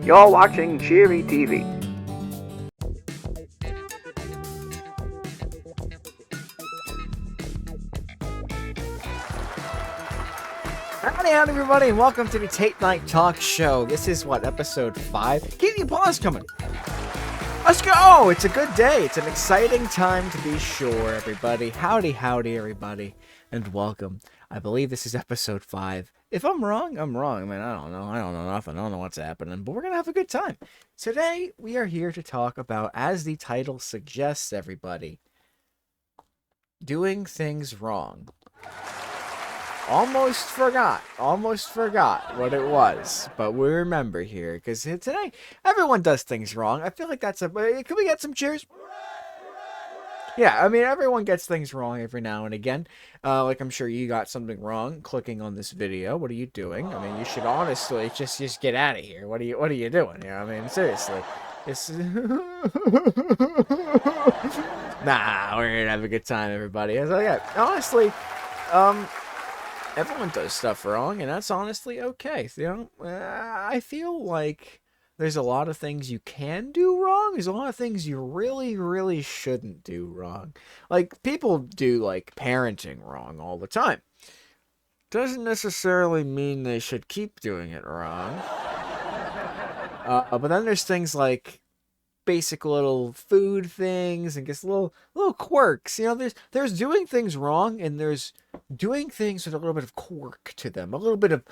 You're watching Cheery TV. Howdy, everybody, and welcome to the Tate Night Talk Show. This is, episode 5? Keep the applause coming. Let's go! It's a good day. It's an exciting time to be sure, everybody. Howdy, everybody, and welcome. I believe this is episode 5. If I'm wrong, I'm wrong. I mean, I don't know. I don't know nothing. I don't know what's happening, but we're going to have a good time. Today, we are here to talk about, as the title suggests, everybody, doing things wrong. Almost forgot what it was, but we remember here, because today, everyone does things wrong. I feel like can we get some cheers? Yeah, I mean, everyone gets things wrong every now and again. Like, I'm sure you got something wrong clicking on this video. What are you doing? I mean, you should honestly just get out of here. What are you doing here? I mean, seriously. Nah, we're gonna have a good time, everybody. So, yeah, honestly, everyone does stuff wrong, and that's honestly okay. I feel like there's a lot of things you can do wrong. There's a lot of things you really, really shouldn't do wrong. Like, people do, parenting wrong all the time. Doesn't necessarily mean they should keep doing it wrong. But then there's things like basic little food things and just little quirks. There's doing things wrong, and there's doing things with a little bit of quirk to them. A little bit of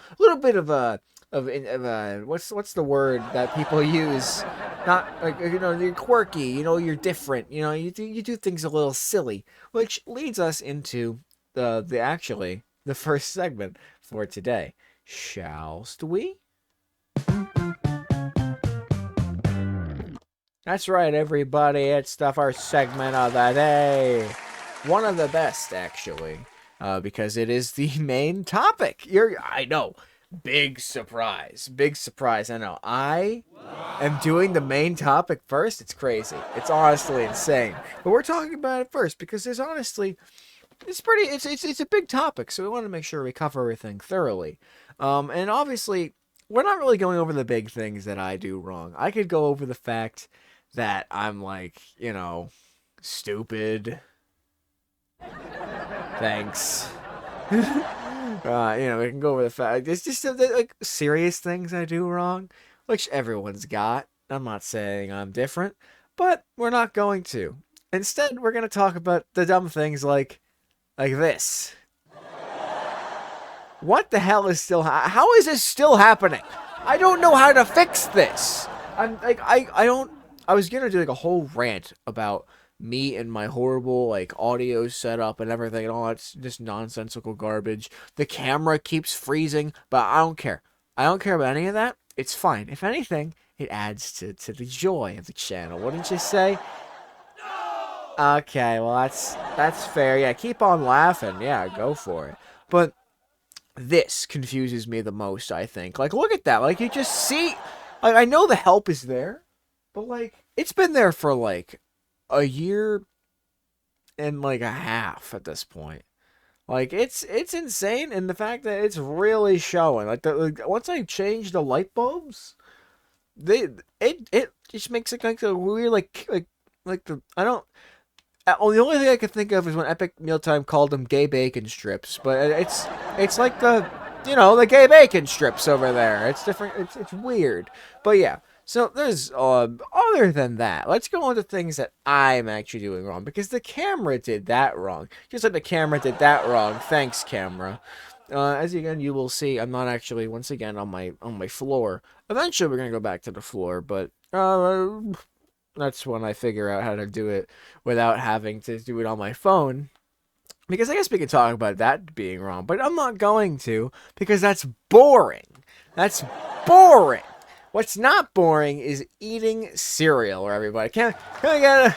what's the word that people use? Not you're quirky. You're different. You do things a little silly, which leads us into the first segment for today. Shall we? That's right, everybody. It's the first segment of the day. One of the best, actually, because it is the main topic. I know. Big surprise. I know. I am doing the main topic first. It's crazy. It's honestly insane. But we're talking about it first because it's a big topic. So we want to make sure we cover everything thoroughly. And obviously, we're not really going over the big things that I do wrong. I could go over the fact that I'm stupid. Thanks. We can go over the fact. It's just serious things I do wrong, which everyone's got. I'm not saying I'm different, but we're not going to. Instead, we're going to talk about the dumb things like this. What the hell is how is this still happening? I don't know how to fix this. I was going to do a whole rant about me and my horrible audio setup and everything and all that just nonsensical garbage. The camera keeps freezing, but I don't care. I don't care about any of that. It's fine. If anything, it adds to the joy of the channel. Wouldn't you say? No! Okay, well that's fair. Yeah, keep on laughing. Yeah, go for it. But this confuses me the most, I think. Look at that. You just see I know the help is there. But, it's been there for, a year and, a half at this point. It's insane, and the fact that it's really showing. Once I change the light bulbs, it just makes it, a weird, the only thing I can think of is when Epic Mealtime called them gay bacon strips, but it's like the gay bacon strips over there. It's different, it's weird. But, yeah. So there's, other than that, let's go on to things that I'm actually doing wrong, because the camera did that wrong. Just like the camera did that wrong. Thanks, camera. As you will see, I'm not actually, once again, on my floor. Eventually, we're going to go back to the floor, but, that's when I figure out how to do it without having to do it on my phone. Because I guess we could talk about that being wrong, but I'm not going to, because that's boring. That's boring. What's not boring is eating cereal, everybody. Can I get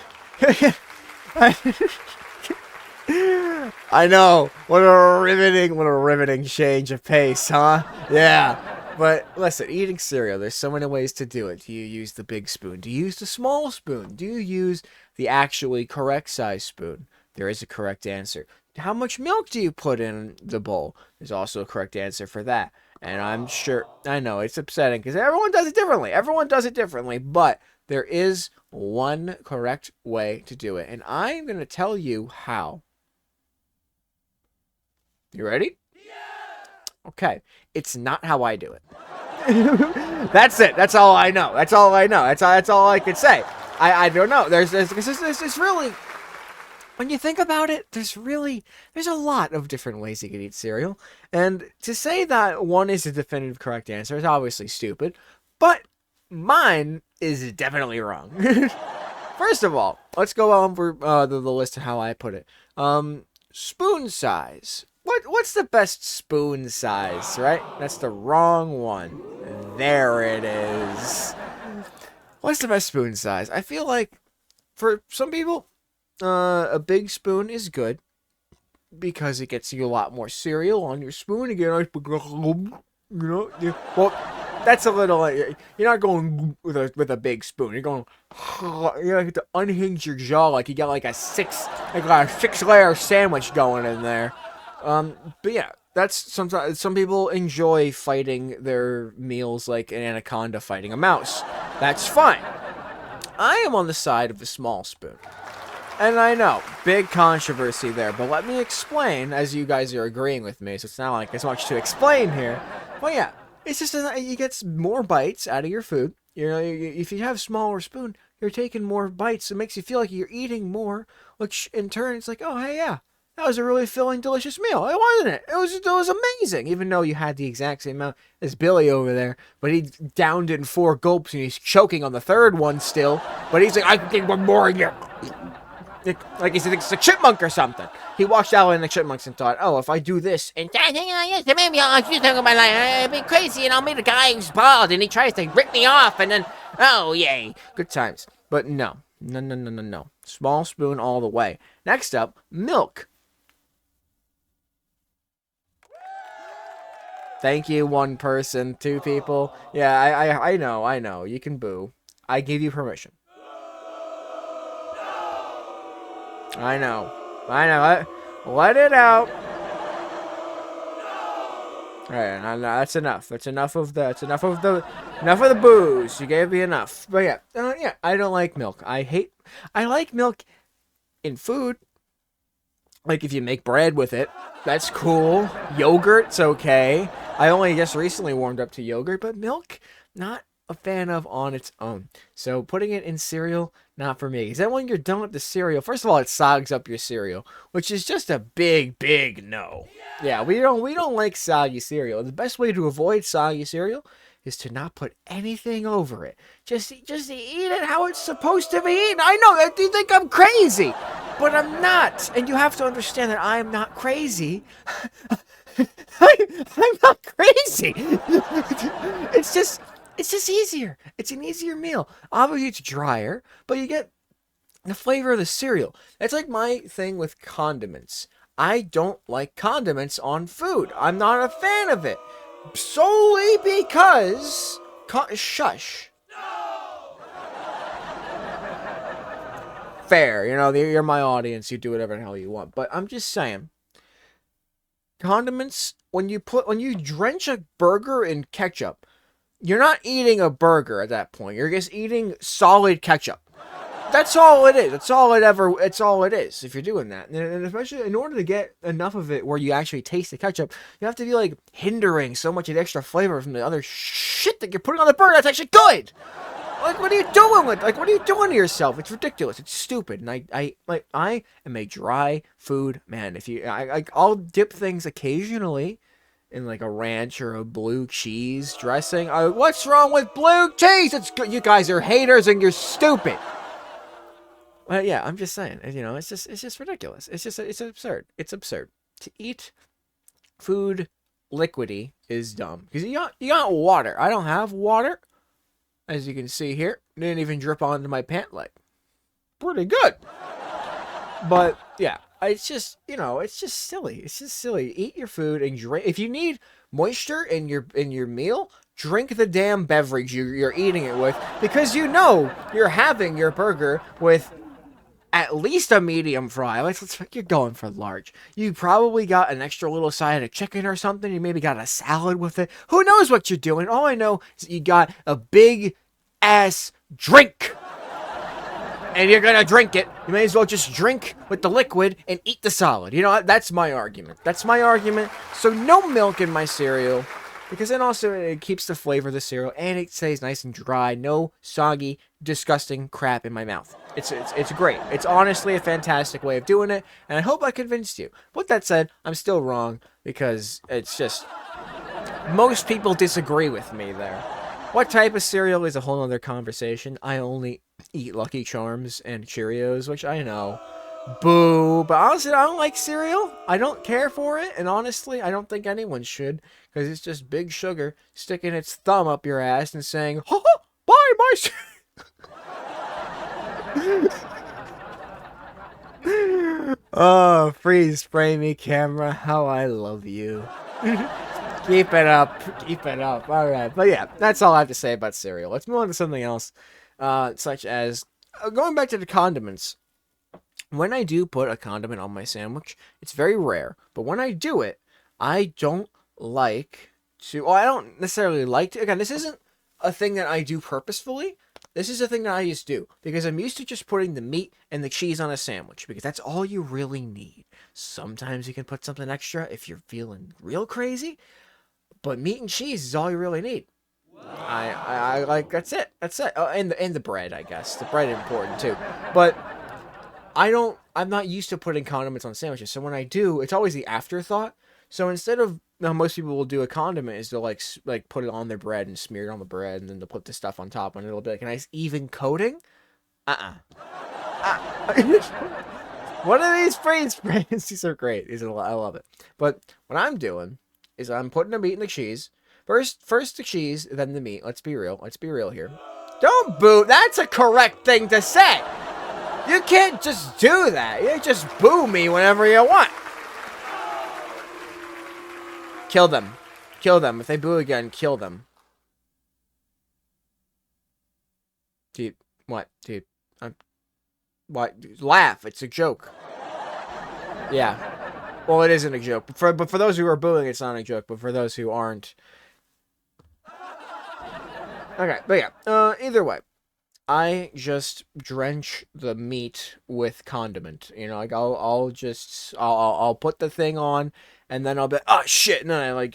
I know. What a riveting change of pace, huh? Yeah. But listen, eating cereal, there's so many ways to do it. Do you use the big spoon? Do you use the small spoon? Do you use the actually correct size spoon? There is a correct answer. How much milk do you put in the bowl? There's also a correct answer for that. And I'm sure, I know it's upsetting because everyone does it differently. Everyone does it differently, but there is one correct way to do it. And I'm going to tell you how. You ready? Okay. It's not how I do it. That's it. That's all I know. That's all I know. That's all I could say. I don't know. There's really, when you think about it, there's a lot of different ways you can eat cereal. And to say that one is the definitive correct answer is obviously stupid, but mine is definitely wrong. First of all, let's go over the list of how I put it. Spoon size. What's the best spoon size, right? That's the wrong one. There it is. What's the best spoon size? I feel like for some people, a big spoon is good because it gets you a lot more cereal on your spoon. You get a nice, well, that's a little. You're not going with a big spoon. You're going. You have to unhinge your jaw like you got like a six layer sandwich going in there. But yeah, that's sometimes some people enjoy fighting their meals like an anaconda fighting a mouse. That's fine. I am on the side of the small spoon. And I know, big controversy there, but let me explain, as you guys are agreeing with me, so it's not like there's much to explain here. But yeah, it's just you get more bites out of your food. You know, if you have a smaller spoon, you're taking more bites. It makes you feel like you're eating more, which in turn, it's like, oh, hey, yeah. That was a really filling, delicious meal. It wasn't it? It was amazing. Even though you had the exact same amount as Billy over there, but he downed it in 4 gulps and he's choking on the 3rd one still. But he's like, I can take one more in you. Like he's a chipmunk or something. He watched Alvin and the Chipmunks and thought, oh, if I do this and maybe I'll do something my life. I'll be crazy and I'll meet a guy who's bald and he tries to rip me off and then, oh, yay. Good times. But no. Small spoon all the way. Next up, milk. Thank you, 1 person, 2 people. Yeah, I know. You can boo. I give you permission. I know. Let it out. Alright, that's enough. That's enough of the booze. You gave me enough. But yeah, I don't like milk. I like milk in food. Like if you make bread with it, that's cool. Yogurt's okay. I only just recently warmed up to yogurt, but milk, not a fan of on its own. So putting it in cereal, not for me. Because then when you're done with the cereal, first of all, it sogs up your cereal, which is just a big no. Yeah, we don't like soggy cereal. The best way to avoid soggy cereal is to not put anything over it. Just eat it how it's supposed to be eaten. I know, you think I'm crazy, but I'm not. And you have to understand that I am not crazy. I'm not crazy. It's just easier. It's an easier meal. Obviously, it's drier, but you get the flavor of the cereal. That's like my thing with condiments. I don't like condiments on food. I'm not a fan of it. Solely because... Shush. Fair. You know, you're my audience. You do whatever the hell you want. But I'm just saying. Condiments, when you drench a burger in ketchup, you're not eating a burger at that point. You're just eating solid ketchup. That's all it is. It's all it is if you're doing that. And especially in order to get enough of it where you actually taste the ketchup, you have to be like hindering so much of the extra flavor from the other shit that you're putting on the burger that's actually good. Like, what are you doing what are you doing to yourself? It's ridiculous. It's stupid. And I am a dry food man. I'll dip things occasionally in like a ranch or a blue cheese dressing. What's wrong with blue cheese? It's good. You guys are haters and you're stupid. But yeah, I'm just saying. You know, it's just ridiculous. It's absurd. It's absurd to eat food liquidy is dumb because you got water. I don't have water. As you can see here, didn't even drip onto my pant leg. Pretty good. But yeah, it's just silly. It's just silly. Eat your food and drink. If you need moisture in your meal, drink the damn beverage you're eating it with, because you know you're having your burger with at least a medium fry. You're going for large. You probably got an extra little side of chicken or something. You maybe got a salad with it. Who knows what you're doing? All I know is that you got a big ass drink. And you're gonna drink it. You may as well just drink with the liquid and eat the solid. You know, that's my argument. That's my argument. So no milk in my cereal. Because then also it keeps the flavor of the cereal and it stays nice and dry. No soggy, disgusting crap in my mouth. It's great. It's honestly a fantastic way of doing it. And I hope I convinced you. With that said, I'm still wrong because it's just... most people disagree with me there. What type of cereal is a whole other conversation. I only eat Lucky Charms and Cheerios, which I know. Boo. But honestly, I don't like cereal. I don't care for it. And honestly, I don't think anyone should. Because it's just big sugar sticking its thumb up your ass and saying, ha ha, buy my Oh, freeze spray me, camera. How I love you. Keep it up. Keep it up. All right. But yeah, that's all I have to say about cereal. Let's move on to something else. Such as, going back to the condiments. When I do put a condiment on my sandwich, it's very rare. But when I do it, I don't like to... well, I don't necessarily like to... again, this isn't a thing that I do purposefully. This is a thing that I just do. Because I'm used to just putting the meat and the cheese on a sandwich. Because that's all you really need. Sometimes you can put something extra if you're feeling real crazy. But meat and cheese is all you really need. I like, that's it. That's it. Oh, and the bread, I guess. The bread is important too. But I'm not used to putting condiments on sandwiches. So when I do, it's always the afterthought. So instead of, now most people will do a condiment is they'll like put it on their bread and smear it on the bread and then they'll put the stuff on top and it'll be like a nice even coating. One of these freeze sprays, these are great. I love it. But what I'm doing is I'm putting the meat and the cheese. First the cheese, then the meat. Let's be real. Let's be real here. Don't boo. That's a correct thing to say. You can't just do that. You just boo me whenever you want. Kill them. Kill them. If they boo again, kill them. Dude, what? Dude, what? Laugh. It's a joke. Yeah. Well, it isn't a joke. But for those who are booing, it's not a joke. But for those who aren't... okay, but yeah. Either way. I just drench the meat with condiment. You know, like I'll put the thing on, and then I'll be, oh shit, and then I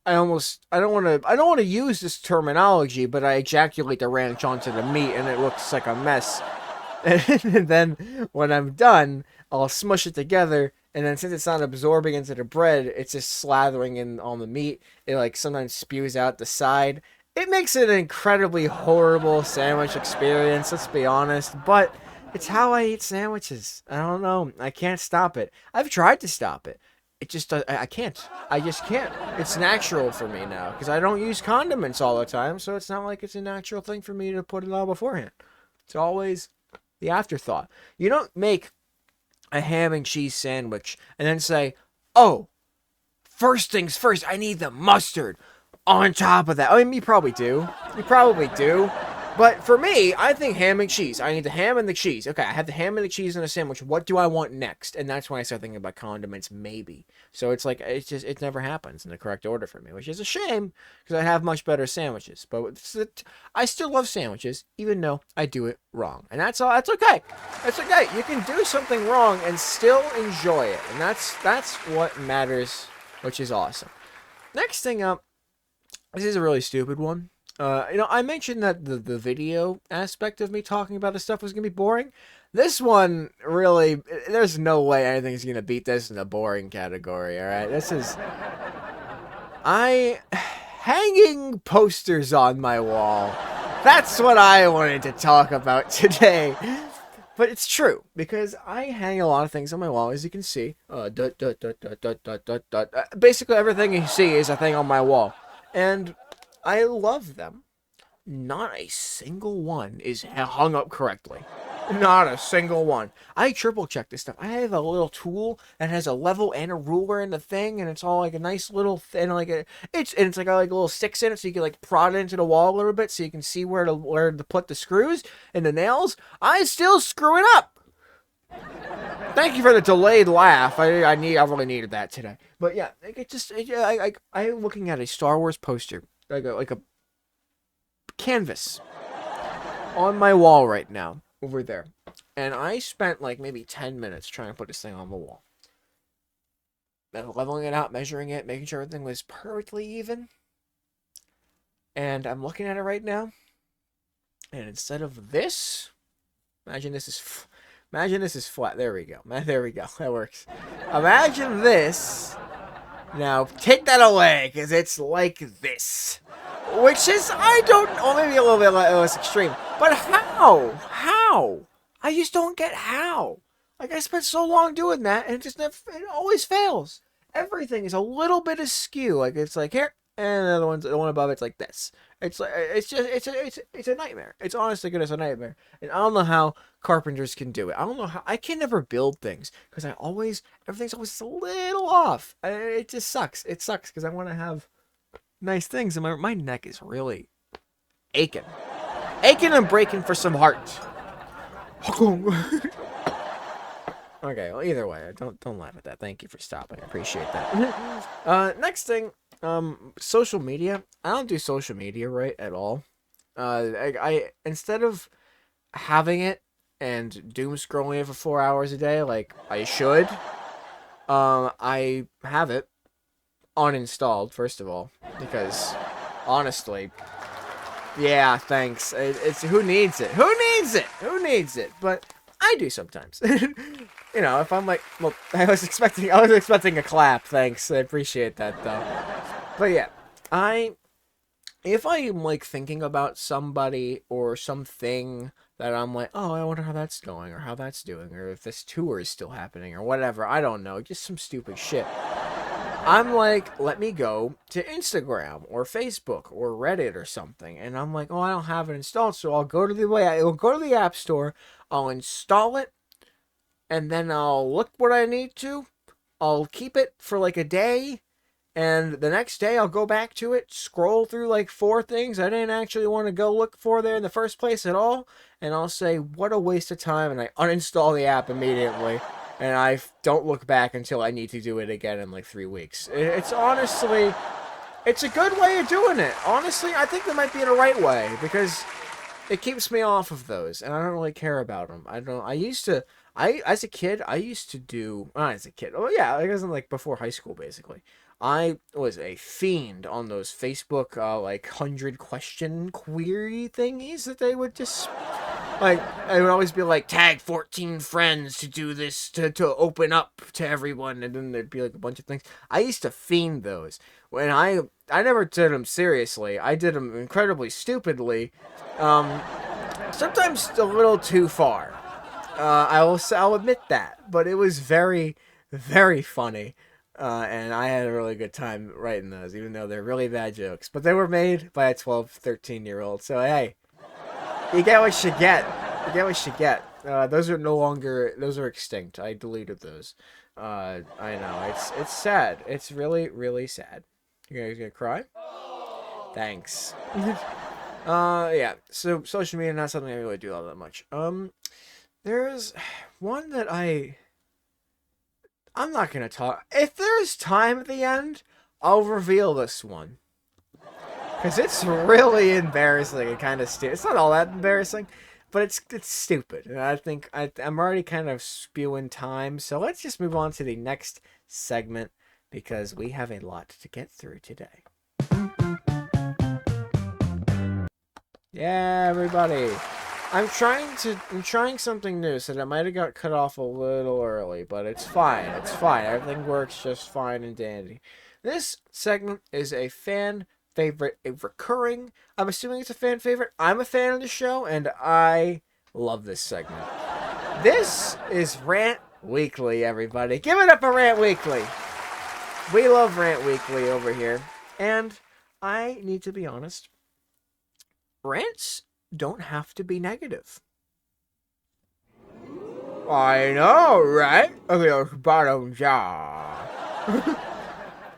don't want to use this terminology, but I ejaculate the ranch onto the meat, and it looks like a mess. And then when I'm done, I'll smush it together, and then since it's not absorbing into the bread, it's just slathering in on the meat. It like sometimes spews out the side. It makes it an incredibly horrible sandwich experience, let's be honest, but it's how I eat sandwiches. I don't know. I can't stop it. I've tried to stop it. It just, I can't. I just can't. It's natural for me now, because I don't use condiments all the time, so it's not like it's a natural thing for me to put it on beforehand. It's always the afterthought. You don't make a ham and cheese sandwich and then say, oh, first things first, I need the mustard on top of that. I mean, you probably do. You probably do. But for me, I think ham and cheese. I need the ham and the cheese. Okay, I have the ham and the cheese in a sandwich. What do I want next? And that's when I start thinking about condiments, maybe. So it's like, it never happens in the correct order for me, which is a shame, because I have much better sandwiches. But I still love sandwiches, even though I do it wrong. And that's all. That's okay. That's okay. You can do something wrong and still enjoy it. And that's what matters, which is awesome. Next thing up, this is a really stupid one. I mentioned that the video aspect of me talking about this stuff was going to be boring. This one, really, there's no way anything's going to beat this in the boring category, alright? This is... hanging posters on my wall. That's what I wanted to talk about today. But it's true, because I hang a lot of things on my wall, as you can see. Basically, everything you see is a thing on my wall. And I love them. Not a single one is hung up correctly. Not a single one. I triple check this stuff. I have a little tool that has a level and a ruler in the thing, and it's all like a nice little thing, it's like a little sticks in it, so you can like prod it into the wall a little bit, so you can see where to put the screws and the nails. I still screw it up. Thank you for the delayed laugh. I really needed that today. But yeah, I'm looking at a Star Wars poster, like a canvas on my wall right now over there, and I spent like maybe 10 minutes trying to put this thing on the wall, leveling it out, measuring it, making sure everything was perfectly even. And I'm looking at it right now, and instead of this, imagine this is flat. There we go. There we go. That works. Imagine this. Now take that away, because it's like this. Which is, I don't know, maybe a little bit less extreme. But how? How? I just don't get how. Like, I spent so long doing that, and it always fails. Everything is a little bit askew. Like, it's like here, and the one above it's like this. It's like, it's a nightmare. It's honestly goodness a nightmare. And I don't know how carpenters can do it. I don't know how, I can never build things, because everything's always a little off. It just sucks. It sucks, because I want to have nice things, and my neck is really aching and breaking for some heart. Okay, well, either way, don't laugh at that. Thank you for stopping. I appreciate that. Next thing, social media. I don't do social media right at all. I instead of having it and doom scrolling it for 4 hours a day like I should, I have it uninstalled, first of all, because honestly, yeah, thanks. It's who needs it? Who needs it? But I do sometimes. You know, if I'm like, well, I was expecting a clap. Thanks, I appreciate that though. But yeah, if I am like thinking about somebody or something that I'm like, oh, I wonder how that's going or how that's doing, or if this tour is still happening or whatever. I don't know, just some stupid shit. I'm like, let me go to Instagram or Facebook or Reddit or something, and I'm like, oh, I don't have it installed, so I'll go to the App Store, I'll install it, and then I'll look what I need to. I'll keep it for like a day, and the next day I'll go back to it, scroll through like 4 things I didn't actually want to go look for there in the first place at all, and I'll say, what a waste of time, and I uninstall the app immediately. And I don't look back until I need to do it again in like 3 weeks. It's honestly, it's a good way of doing it. Honestly, I think that might be the right way, because it keeps me off of those, and I don't really care about them. As a kid, not as a kid. Oh yeah, I wasn't like before high school, basically. I was a fiend on those Facebook, like 100 question query thingies that they would just, like, I would always be like, tag 14 friends to do this, to open up to everyone, and then there'd be like a bunch of things. I used to fiend those. When I never did them seriously. I did them incredibly stupidly. Sometimes a little too far. I'll admit that, but it was very, very funny. And I had a really good time writing those, even though they're really bad jokes. But they were made by a 12, 13-year-old, so hey, you get what you get. You get what you get. Those are extinct. I deleted those. I know, it's sad. It's really, really sad. You guys gonna cry? Thanks. Yeah, so social media, not something I really do all that much. There's one that I'm not gonna talk. If there's time at the end, I'll reveal this one. Because it's really embarrassing and kind of stupid. It's not all that embarrassing, but it's stupid. And I think I'm already kind of spewing time, so let's just move on to the next segment, because we have a lot to get through today. Yeah, everybody. I'm trying something new, so that might have got cut off a little early, but it's fine. It's fine. Everything works just fine and dandy. This segment is a fan favorite, a recurring. I'm assuming it's a fan favorite. I'm a fan of the show, and I love this segment. This is Rant Weekly, everybody. Give it up for Rant Weekly. We love Rant Weekly over here, and I need to be honest. Rants don't have to be negative. I know, right? A little bottom jaw.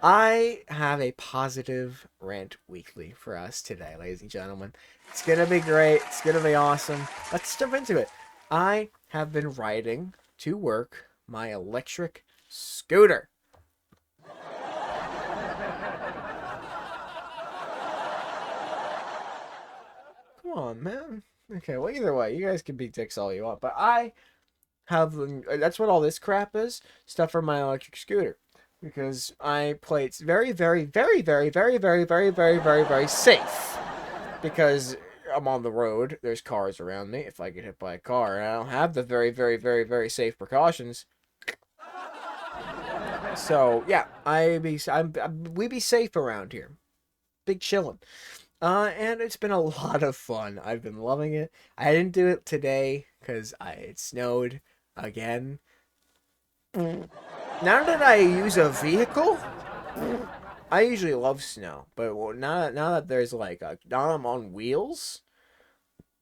I have a positive rant weekly for us today, ladies and gentlemen. It's gonna be great. It's gonna be awesome. Let's jump into it. I have been riding to work my electric scooter. Come on, man. Okay, well, either way, you guys can be dicks all you want, but I have that's what all this crap is, stuff for my electric scooter, because I play it's very, very, very, very, very, very, very, very, very, very safe, because I'm on the road, there's cars around me. If I get hit by a car and I don't have the very, very, very, very safe precautions, so yeah, we be safe around here. Big chillin'. And it's been a lot of fun. I've been loving it. I didn't do it today because it snowed again. Now that I use a vehicle, I usually love snow, but now that there's now I'm on wheels,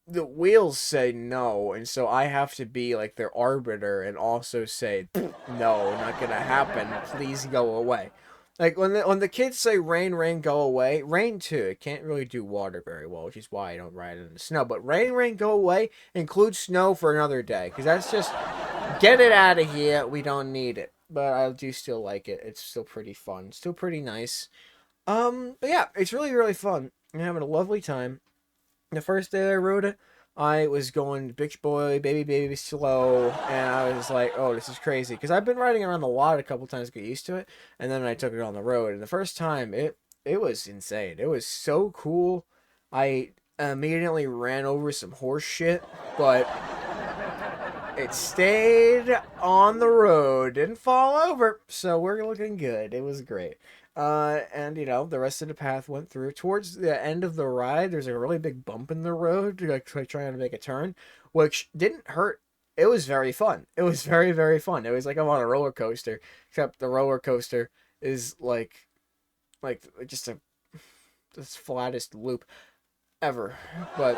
the wheels say no, and so I have to be like their arbiter and also say no, not gonna happen. Please go away. Like when the kids say rain, rain, go away. Rain too. It can't really do water very well, which is why I don't ride in the snow. But rain, rain, go away includes snow for another day, because that's just get it out of here. We don't need it. But I do still like it. It's still pretty fun. Still pretty nice. But yeah, it's really, really fun. I'm having a lovely time. The first day I rode it, I was going bitch boy, baby, baby, slow, and I was like, oh, this is crazy. Because I've been riding around the lot a couple times to get used to it, and then I took it on the road, and the first time, it was insane. It was so cool. I immediately ran over some horse shit, but it stayed on the road, didn't fall over, so we're looking good. It was great. And the rest of the path went through. Towards the end of the ride, there's a really big bump in the road, like trying to make a turn, which didn't hurt. It was very fun. It was very, very fun. It was like I'm on a roller coaster, except the roller coaster is like just the flattest loop ever. But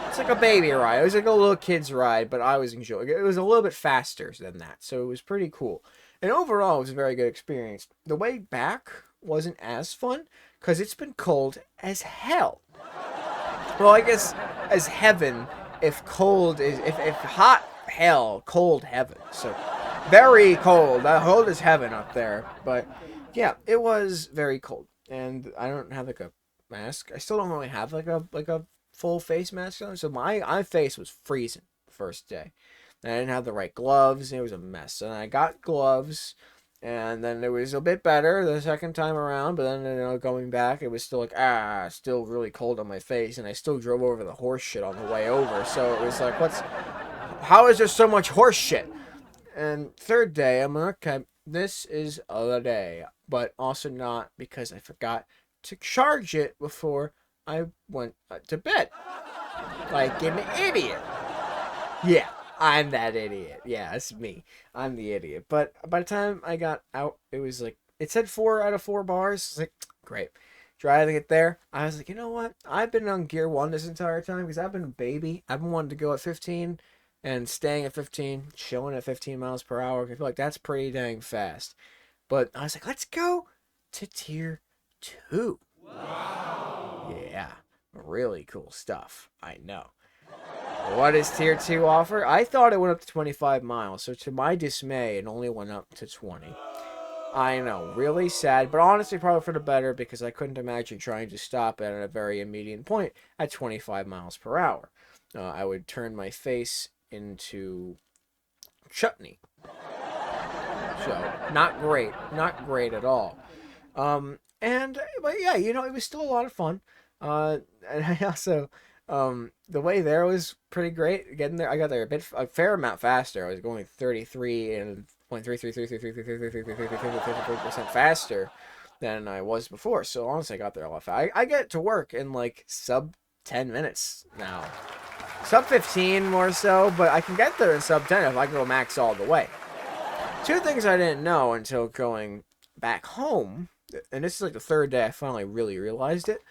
it's like a baby ride. It was like a little kid's ride, but I was enjoying it. It was a little bit faster than that, so it was pretty cool. And overall, it was a very good experience. The way back wasn't as fun because it's been cold as hell. Well, I guess as heaven, if cold is if hot hell, cold heaven. So very cold. Cold as heaven up there. But yeah, it was very cold, and I don't have like a mask. I still don't really have like a full face mask on, so my face was freezing the first day. And I didn't have the right gloves. It was a mess. And I got gloves, and then it was a bit better the second time around. But then going back, it was still still really cold on my face, and I still drove over the horse shit on the way over. So it was like, how is there so much horse shit? And third day, I'm like, okay, this is the day, but also not, because I forgot to charge it before I went to bed, like an idiot. Yeah. I'm that idiot. Yeah, it's me. I'm the idiot. But by the time I got out, it was like, it said 4 out of 4 bars. It's like, great. Driving it there, I was like, you know what? I've been on gear 1 this entire time because I've been a baby. I've been wanting to go at 15 and staying at 15, chilling at 15 miles per hour. I feel like that's pretty dang fast. But I was like, let's go to tier 2. Wow. Yeah, really cool stuff. I know. What does tier 2 offer? I thought it went up to 25 miles, so to my dismay, it only went up to 20. I know, really sad, but honestly probably for the better, because I couldn't imagine trying to stop at a very immediate point at 25 miles per hour. I would turn my face into chutney. So, not great at all. But yeah, it was still a lot of fun. And I also, the way there was pretty great. Getting there, I got there a fair amount faster. I was going 33 and 0.33333333% faster than I was before. So honestly, I got there a lot faster. I get to work in like sub 10 minutes now. Sub 15 more so, but I can get there in sub 10 if I go max all the way. Two things I didn't know until going back home, and this is like the third day I finally really realized it.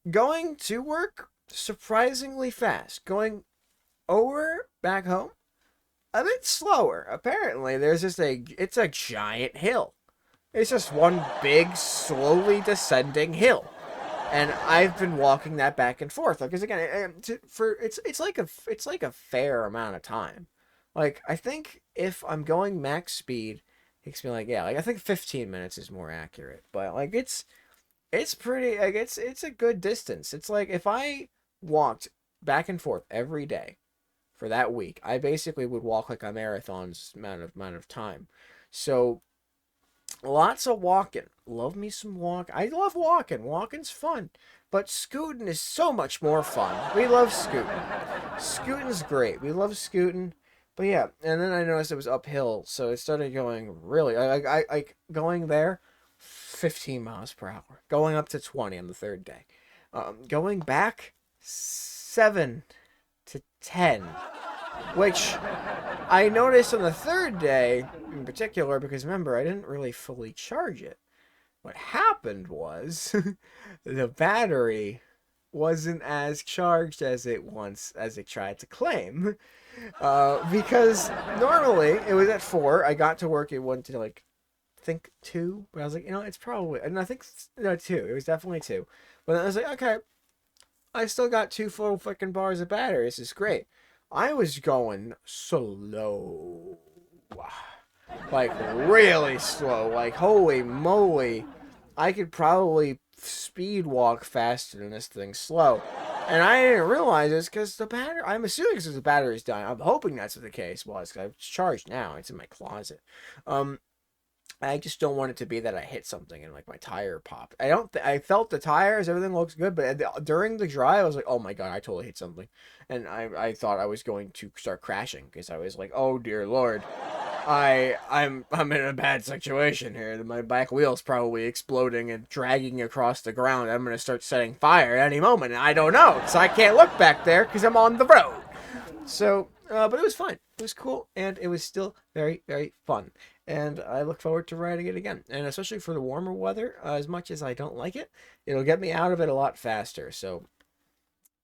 Going to work surprisingly fast. Going over back home a bit slower. Apparently, it's a giant hill. It's just one big, slowly descending hill. And I've been walking that back and forth because again, it's like a fair amount of time. Like I think if I'm going max speed, it takes me like yeah, like I think 15 minutes is more accurate. But like it's pretty like it's a good distance. It's like if I walked back and forth every day for that week, I basically would walk like a marathon's amount of time. So lots of walking. Love me some walk. I love walking. Walking's fun. But scooting is so much more fun. We love scooting. Scooting's great. We love scooting. But yeah, and then I noticed it was uphill, so it started going really like going there 15 miles per hour. Going up to 20 on the third day. Going back 7 to 10, which I noticed on the third day in particular because remember, I didn't really fully charge it. What happened was the battery wasn't as charged as it tried to claim. Because normally it was at 4. I got to work, it went to like think 2, but I was like, it's probably, and I think no 2. It was definitely 2. But then I was like, okay, I still got 2 full freaking bars of battery. This is great. I was going slow. Like really slow. Like holy moly. I could probably speed walk faster than this thing's slow. And I didn't realize this because the battery, I'm assuming because the battery's dying. I'm hoping that's what the case was because it's charged now. It's in my closet. I just don't want it to be that I hit something and like my tire popped. I felt the tires, everything looks good, but during the drive, I was like, oh my God, I totally hit something. And I thought I was going to start crashing because I was like, oh dear Lord, I'm in a bad situation here. My back wheel's probably exploding and dragging across the ground. I'm going to start setting fire at any moment. And I don't know, so I can't look back there because I'm on the road. So, but it was fun. It was cool, and it was still very, very fun. And I look forward to riding it again. And especially for the warmer weather, as much as I don't like it, it'll get me out of it a lot faster. So,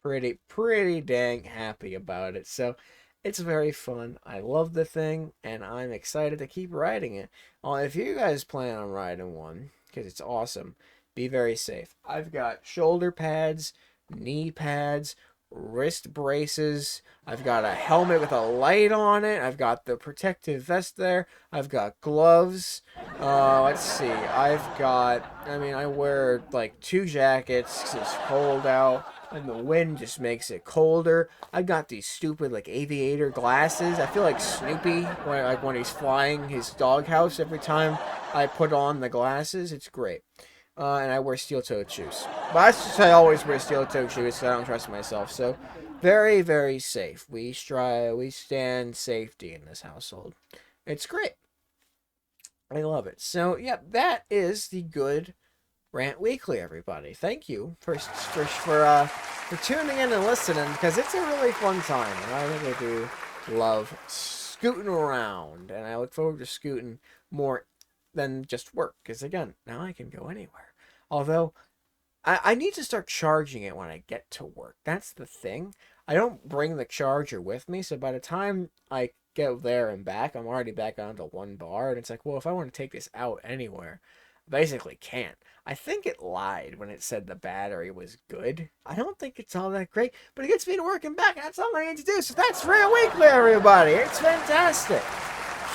pretty dang happy about it. So, it's very fun. I love the thing, and I'm excited to keep riding it. If you guys plan on riding one, because it's awesome, be very safe. I've got shoulder pads, knee pads, wrist braces. I've got a helmet with a light on it. I've got the protective vest there. I've got gloves. Let's see. I wear like 2 jackets 'cause it's cold out and the wind just makes it colder. I've got these stupid like aviator glasses. I feel like Snoopy when he's flying his doghouse every time I put on the glasses. It's great. And I wear steel-toed shoes. But I always wear steel-toed shoes because I don't trust myself. So, very, very safe. We stand safety in this household. It's great. I love it. So, yeah, that is the Good Rant Weekly, everybody. Thank you for tuning in and listening because it's a really fun time. And I really do love scooting around. And I look forward to scooting more than just work because again now I can go anywhere, although I need to start charging it when I get to work. That's the thing. I don't bring the charger with me, so by the time I get there and back, I'm already back onto 1 bar, and it's like, well, if I want to take this out anywhere, I basically can't. I think it lied when it said the battery was good. I don't think it's all that great, but it gets me to work and back, and that's all I need to do. So that's Rant Weekly, everybody. It's fantastic.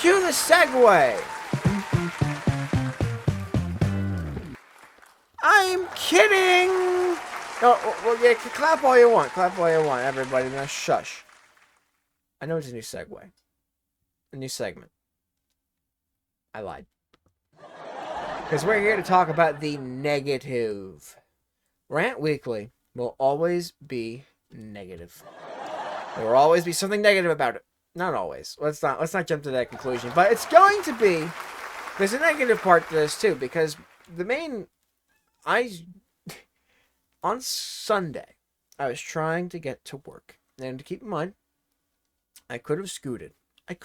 Cue the segue. I'm kidding! Oh, well, yeah, clap all you want. Clap all you want, everybody. Now, shush. I know it's a new segue. A new segment. I lied. Because we're here to talk about the negative. Rant Weekly will always be negative. There will always be something negative about it. Not always. Let's not jump to that conclusion. But it's going to be... There's a negative part to this, too, because the main... On Sunday, I was trying to get to work. And to keep in mind, I could have scooted. But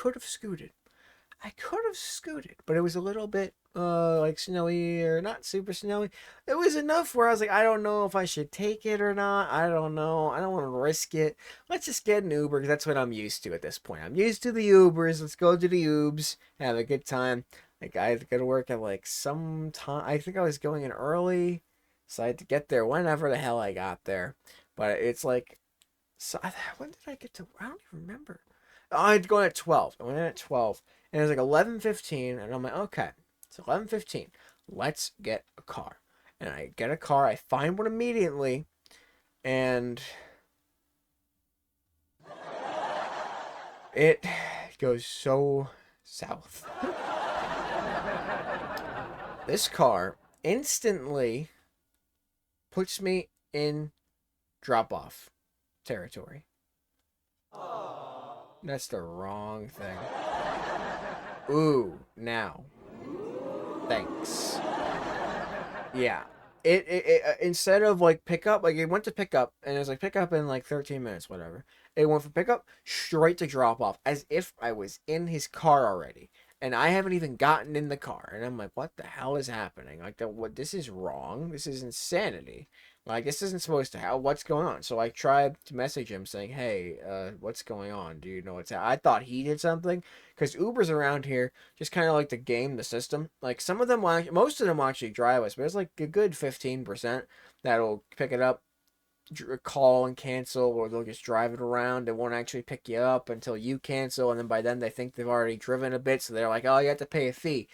it was a little bit like snowy or not super snowy. It was enough where I was like, I don't know if I should take it or not. I don't know. I don't want to risk it. Let's just get an Uber because that's what I'm used to at this point. I'm used to the Ubers. Let's go to the Ubes, have a good time. Like I had to go to work at like some time. I think I was going in early, so I had to get there whenever the hell I got there. But it's like, so when did I get to? I don't even remember. Oh, I had to go in at 12. I went in at 12, and it was like 11:15, and I'm like, okay. It's 11:15. Let's get a car. And I get a car. I find one immediately. And it goes so south. This car instantly puts me in drop-off territory. That's the wrong thing. Ooh, now. Thanks. Yeah. It instead of like pickup, like it went to pickup and it was like pickup in like 13 minutes, whatever. It went from pickup straight to drop off as if I was in his car already. And I haven't even gotten in the car. And I'm like, what the hell is happening? Like, what? This is wrong. This is insanity. Like, this isn't supposed to happen. What's going on? So I tried to message him saying, hey, what's going on? Do you know what's happening? I thought he did something. Because Ubers around here just kind of like to game the system. Like, some of them, most of them will actually drive us. But there's like a good 15% that'll pick it up, call and cancel, or they'll just drive it around. They won't actually pick you up until you cancel, and then by then they think they've already driven a bit, so they're like, oh, you have to pay a fee.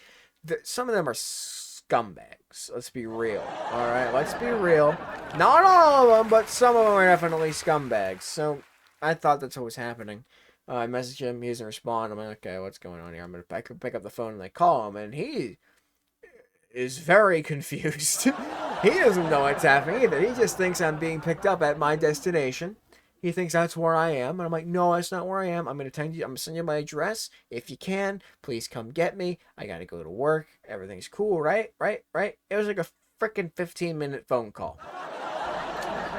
Some of them are scumbags. Let's be real. All right, let's be real. Not all of them, but some of them are definitely scumbags. So I thought that's what was happening. I messaged him. He doesn't respond. I'm like, okay, what's going on here? I'm gonna pick up the phone and I call him, and he is very confused. He doesn't know what's happening either. He just thinks I'm being picked up at my destination. He thinks that's where I am. And I'm like, no, that's not where I am. I'm going to send you my address. If you can, please come get me. I got to go to work. Everything's cool, right? Right? It was like a freaking 15-minute phone call.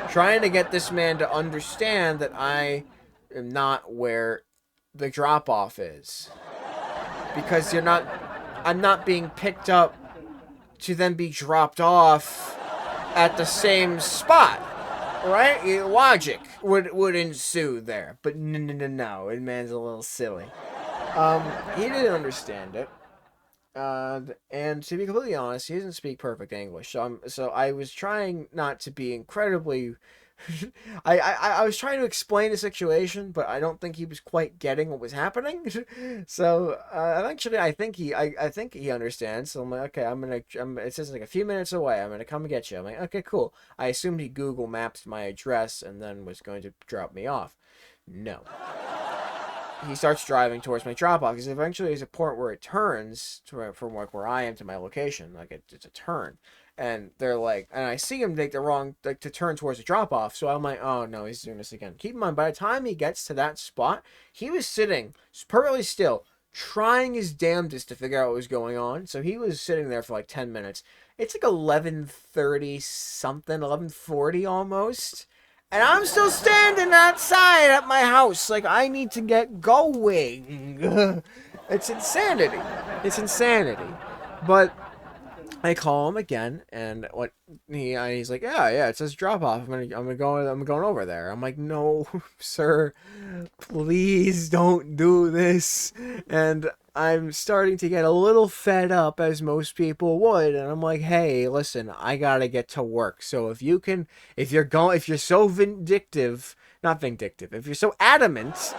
Trying to get this man to understand that I am not where the drop-off is. Because I'm not being picked up to then be dropped off at the same spot, right? Logic would ensue there, but no, the man's a little silly. He didn't understand it, and to be completely honest, he doesn't speak perfect English. So I was trying not to be incredibly. I was trying to explain the situation, but I don't think he was quite getting what was happening. So eventually, I think he understands. So I'm like, okay, it says like a few minutes away. I'm gonna come and get you. I'm like, okay, cool. I assumed he Google Maps my address and then was going to drop me off. No. He starts driving towards my drop off because eventually there's a point where it turns from like where I am to my location. Like it's a turn. And they're like, and I see him take the wrong, like to turn towards the drop off. So I'm like, oh no, he's doing this again. Keep in mind, by the time he gets to that spot, he was sitting perfectly still, trying his damnedest to figure out what was going on. So he was sitting there for like 10 minutes. It's like 11:30 something, 11:40 almost. And I'm still standing outside at my house. Like, I need to get going. It's insanity. It's insanity. But I call him again, and he's like, yeah, it says drop off. I'm going over there. I'm like, no, sir, please don't do this. And I'm starting to get a little fed up, as most people would. And I'm like, hey, listen, I gotta get to work. So if you're so vindictive, not vindictive, if you're so adamant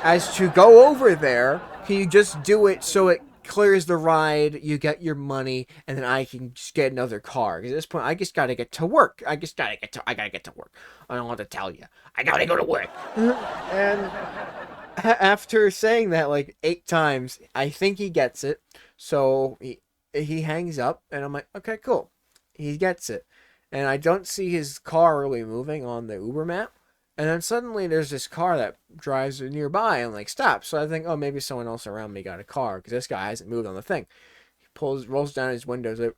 as to go over there, can you just do it so it clears the ride, you get your money, and then I can just get another car. Because at this point, I just gotta get to work. I gotta get to work. I don't want to tell you. I gotta go to work. And after saying that like 8 times, I think he gets it. So he hangs up, and I'm like, okay, cool. He gets it. And I don't see his car really moving on the Uber map. And then suddenly there's this car that drives nearby and like stops. So I think, oh, maybe someone else around me got a car because this guy hasn't moved on the thing. He rolls down his windows. Like,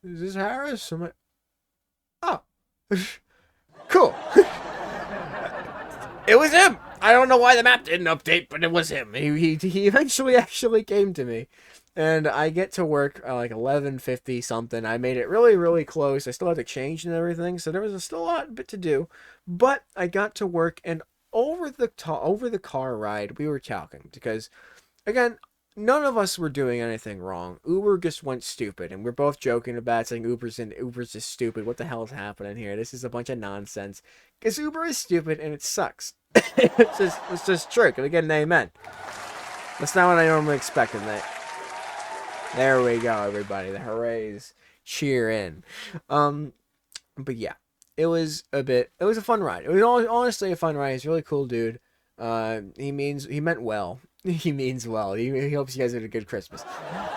is this Harris? I'm like, oh, cool. It was him. I don't know why the map didn't update, but it was him. He eventually actually came to me. And I get to work at like 11:50 something. I made it really, really close. I still had to change and everything, so there was still a bit to do. But I got to work, and over the car ride, we were talking because, again, none of us were doing anything wrong. Uber just went stupid, and we're both joking about it, saying Uber's just stupid. What the hell is happening here? This is a bunch of nonsense. Because Uber is stupid and it sucks. It's just true. Can we get an amen? That's not what I normally expect in that. There we go, everybody. The hoorays cheer in. But yeah, it was a fun ride. It was honestly a fun ride. He's a really cool dude. He meant well. He means well. He hopes you guys had a good Christmas.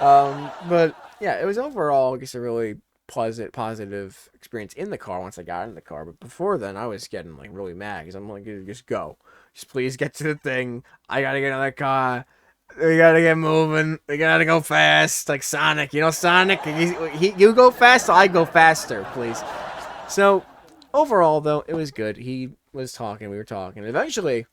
But yeah, it was overall just a really positive experience in the car once I got in the car. But before then, I was getting like really mad because I'm like, just go. Just please get to the thing. I gotta get in the car. We gotta get moving. We gotta go fast, like Sonic. You know, Sonic. You go fast, I go faster, please. So overall, though, it was good. He was talking. We were talking. Eventually,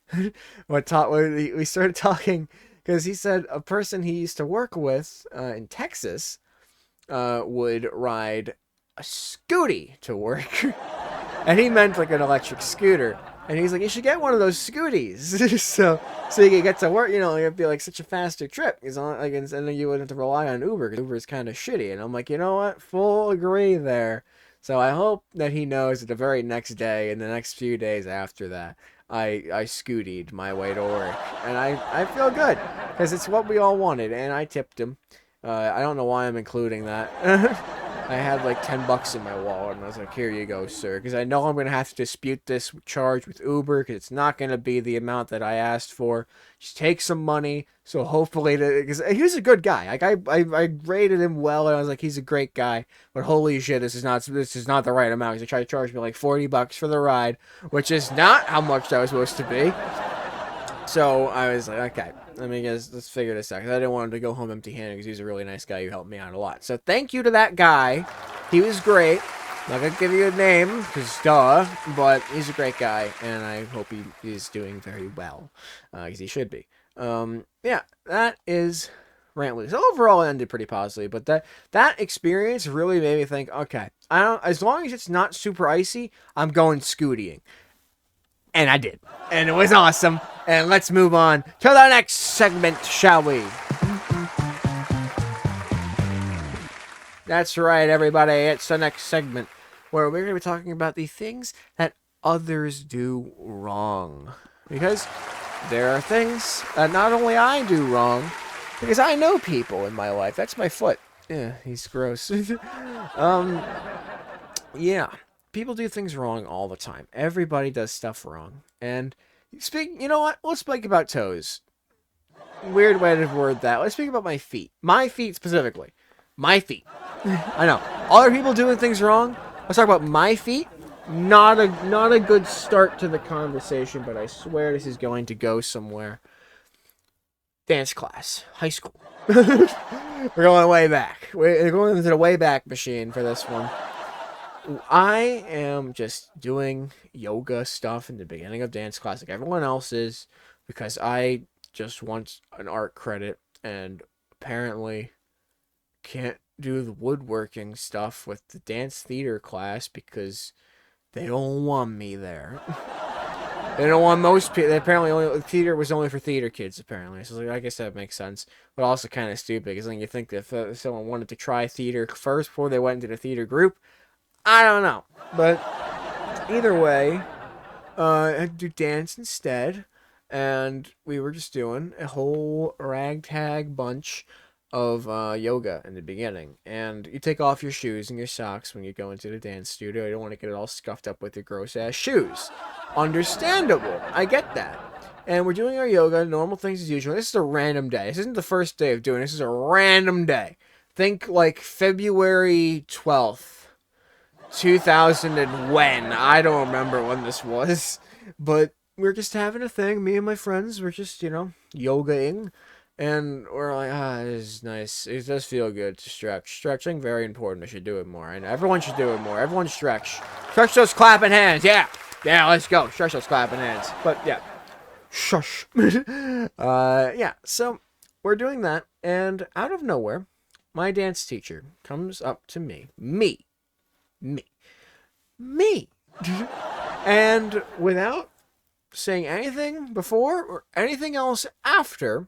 we started talking because he said a person he used to work with in Texas would ride a scooty to work, and he meant like an electric scooter. And he's like, you should get one of those scooties, so you can get to work. You know, it'd be like such a faster trip. He's on like, and then you wouldn't have to rely on Uber because Uber is kind of shitty. And I'm like, you know what? Full agree there. So I hope that he knows that the very next day and the next few days after that, I scootied my way to work, and I feel good because it's what we all wanted, and I tipped him. I don't know why I'm including that. I had like $10 in my wallet, and I was like, here you go, sir. Because I know I'm going to have to dispute this charge with Uber, because it's not going to be the amount that I asked for. Just take some money, so hopefully, because he's a good guy. Like, I rated him well, and I was like, he's a great guy. But holy shit, this is not the right amount. Because they tried to charge me like $40 for the ride, which is not how much that was supposed to be. So I was like, okay, let's figure this out. Because I didn't want him to go home empty-handed because he's a really nice guy who helped me out a lot. So thank you to that guy. He was great. I'm not going to give you a name because duh, but he's a great guy. And I hope he is doing very well because he should be. Yeah, that is Rantley. So overall it ended pretty positively. But that experience really made me think, okay, as long as it's not super icy, I'm going scootying. And I did. And it was awesome. And let's move on to the next segment, shall we? That's right, everybody. It's the next segment where we're going to be talking about the things that others do wrong. Because there are things that not only I do wrong, because I know people in my life. That's my foot. Yeah, he's gross. Yeah. People do things wrong all the time. Everybody does stuff wrong. And you know what? Let's speak about toes. Weird way to word that. Let's speak about my feet. My feet specifically. My feet. I know. Other people doing things wrong. Let's talk about my feet. Not a good start to the conversation, but I swear this is going to go somewhere. Dance class. High school. We're going way back. We're going into the way back machine for this one. I am just doing yoga stuff in the beginning of dance class like everyone else is because I just want an art credit and apparently can't do the woodworking stuff with the dance theater class because they don't want me there. They don't want most people. Apparently, theater was only for theater kids, apparently. So I guess that makes sense. But also kind of stupid because then you think that if someone wanted to try theater first before they went into the theater group, I don't know, but either way, I had to do dance instead, and we were just doing a whole ragtag bunch of yoga in the beginning. And you take off your shoes and your socks when you go into the dance studio. You don't want to get it all scuffed up with your gross-ass shoes. Understandable. I get that. And we're doing our yoga, normal things as usual. This is a random day. This isn't the first day of doing this. This is a random day. Think like February 12th. 2000 and when? I don't remember when this was. But we're just having a thing. Me and my friends, we're just, yogaing. And we're like, this is nice. It does feel good to stretch. Stretching, very important. I should do it more. And everyone should do it more. Everyone stretch. Stretch those clapping hands. Yeah. Yeah, let's go. Stretch those clapping hands. But, yeah. Shush. Yeah, so we're doing that, and out of nowhere, my dance teacher comes up to me, me, and without saying anything before or anything else after,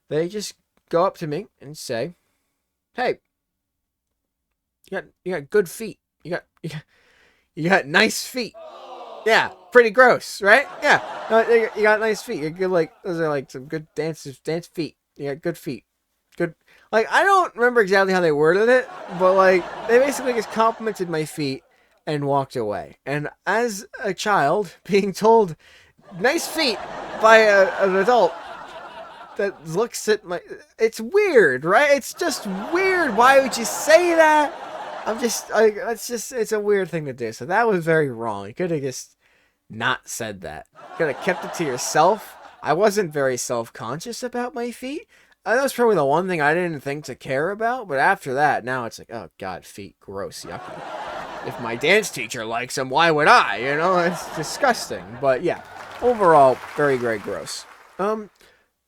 they just go up to me and say, "Hey, you got good feet. You got nice feet. Yeah, pretty gross, right? Yeah, no, you got nice feet. You're good. Like those are like some good dance feet. You got good feet. Good. Like I don't remember exactly how they worded it, but like they basically just complimented my feet and walked away. And as a child, being told nice feet by an adult that looks at my, it's weird, right? It's just weird. Why would you say that? It's a weird thing to do. So that was very wrong. You could have just not said that. You could have kept it to yourself. I wasn't very self-conscious about my feet. That was probably the one thing I didn't think to care about. But after that, now it's like, oh God, feet, gross, yucky. If my dance teacher likes them, why would I? You know, it's disgusting. But yeah, overall, very, very gross. Now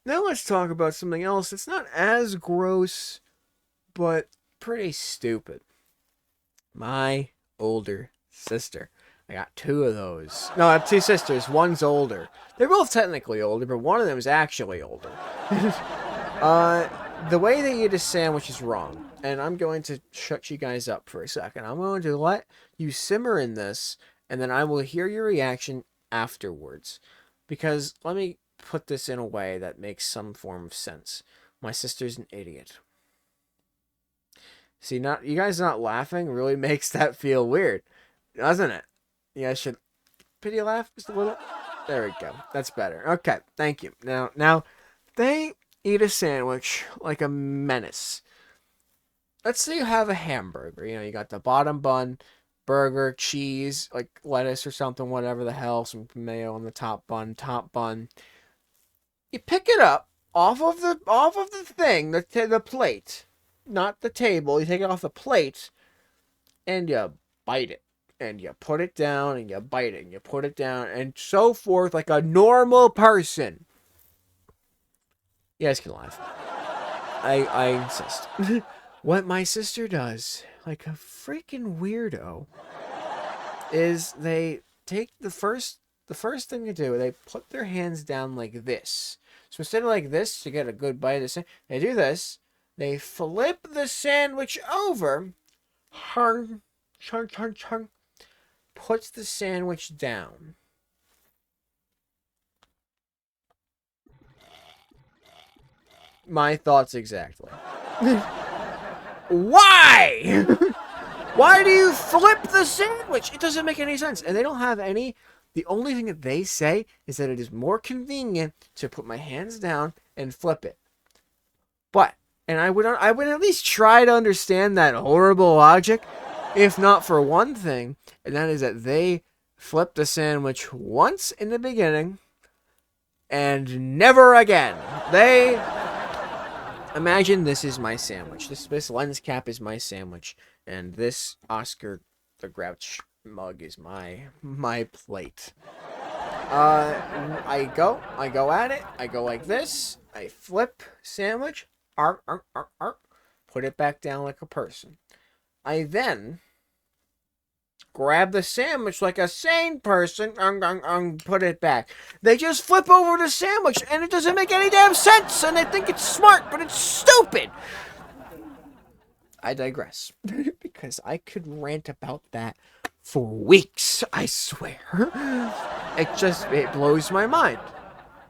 let's talk about something else. It's not as gross, but pretty stupid. My older sister. I got two of those. No, I have two sisters. One's older. They're both technically older, but one of them is actually older. The way they eat a sandwich is wrong. And I'm going to shut you guys up for a second. I'm going to let you simmer in this, and then I will hear your reaction afterwards. Because let me put this in a way that makes some form of sense. My sister's an idiot. See, you guys not laughing really makes that feel weird, doesn't it? You guys should pity laugh just a little. There we go. That's better. Okay, thank you. Now, they eat a sandwich like a menace. Let's say you have a hamburger. You know, you got the bottom bun, burger, cheese, like lettuce or something, whatever the hell, some mayo on the top bun. You pick it up off of the thing, the plate, not the table. You take it off the plate, and you bite it. And you put it down, and you bite it, and you put it down, and so forth, like a normal person. You guys can laugh. I insist. What my sister does, like a freaking weirdo, is they take the first thing they do, they put their hands down like this. So instead of like this to get a good bite of the sandwich, they do this. They flip the sandwich over. Hung, puts the sandwich down. My thoughts exactly. Why? Why do you flip the sandwich? It doesn't make any sense. And they don't have any. The only thing that they say is that it is more convenient to put my hands down and flip it. But, and I would at least try to understand that horrible logic, if not for one thing, and that is that they flip the sandwich once in the beginning and never again. They imagine this is my sandwich. This lens cap is my sandwich, and this Oscar the Grouch mug is my plate. I go at it. I go like this. I flip sandwich. Put it back down like a person. I then grab the sandwich like a sane person. Put it back. They just flip over the sandwich, and it doesn't make any damn sense. And they think it's smart, but it's stupid. I digress, because I could rant about that for weeks. I swear. It blows my mind.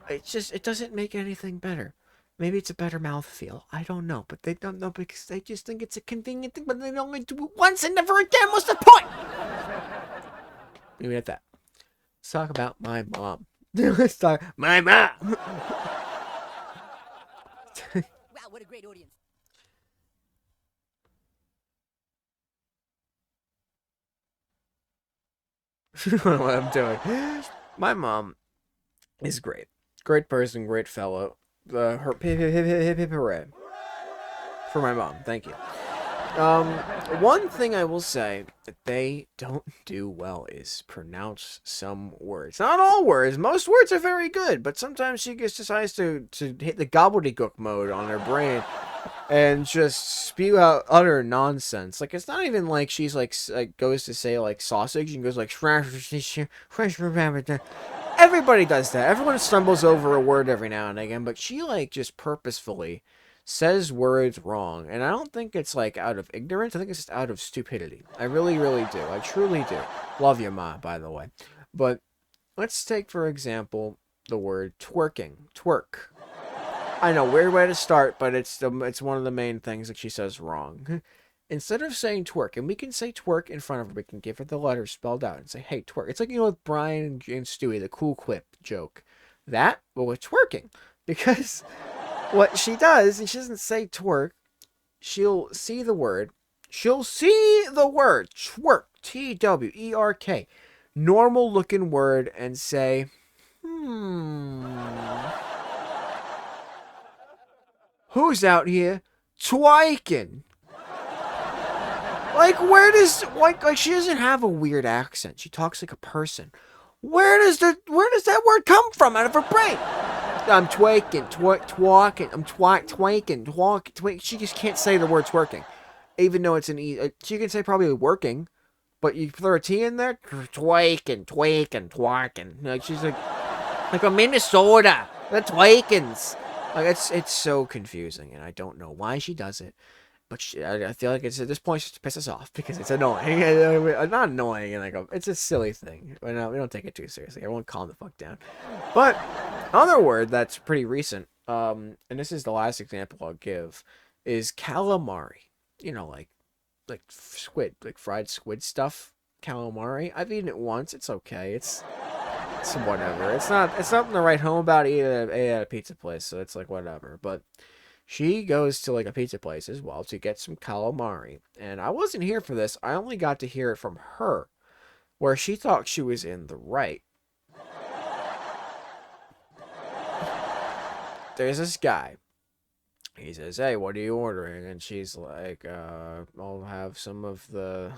It doesn't make anything better. Maybe it's a better mouthfeel. I don't know. But they don't know because they just think it's a convenient thing, but they only do it once and never again. What's the point? Leave it at that. Let's talk about my mom. Let's talk my mom. Wow, what a great audience. What I'm doing. My mom is great. Great person, great fellow. Hooray. For my mom, thank you. One thing I will say that they don't do well is pronounce some words. Not all words. Most words are very good, but sometimes she just decides to hit the gobbledygook mode on her brain and just spew out utter nonsense. Like, it's not even like she's like goes to say like sausage and goes like everybody does that. Everyone stumbles over a word every now and again, but she like just purposefully says words wrong, and I don't think it's like out of ignorance. I think it's just out of stupidity. I really, really do. I truly do. Love your ma, by the way. But let's take for example the word twerking. Twerk. I know, weird way to start, but it's one of the main things that she says wrong. Instead of saying twerk, and we can say twerk in front of her, we can give her the letters spelled out and say, hey, twerk. It's like, with Brian and Stewie, the cool quip joke. That, but with twerking. Because what she does, and she doesn't say twerk, she'll see the word, twerk, T-W-E-R-K, normal looking word, and say, who's out here twiking? Like, where does, like she doesn't have a weird accent. She talks like a person. Where does that word come from out of her brain? I'm twaking, twaking, I'm twaking, twaking. She just can't say the word twerking. Even though it's an E. She can say probably working, but you throw a T in there, twaking, twaking, twaking. Like, she's like a Minnesota. The twakins. Like, it's so confusing, and I don't know why she does it. But I feel like it's at this point just to piss us off because it's annoying. Not annoying, and it's a silly thing. We don't take it too seriously. Everyone calm the fuck down. But another word that's pretty recent, and this is the last example I'll give, is calamari. Like squid, like fried squid stuff. Calamari. I've eaten it once. It's okay. It's whatever. It's nothing to write home about. Eat at a pizza place, so it's like whatever. But she goes to like a pizza place as well to get some calamari. And I wasn't here for this. I only got to hear it from her, where she thought she was in the right. There's this guy. He says, hey, what are you ordering? And she's like, I'll have some of the...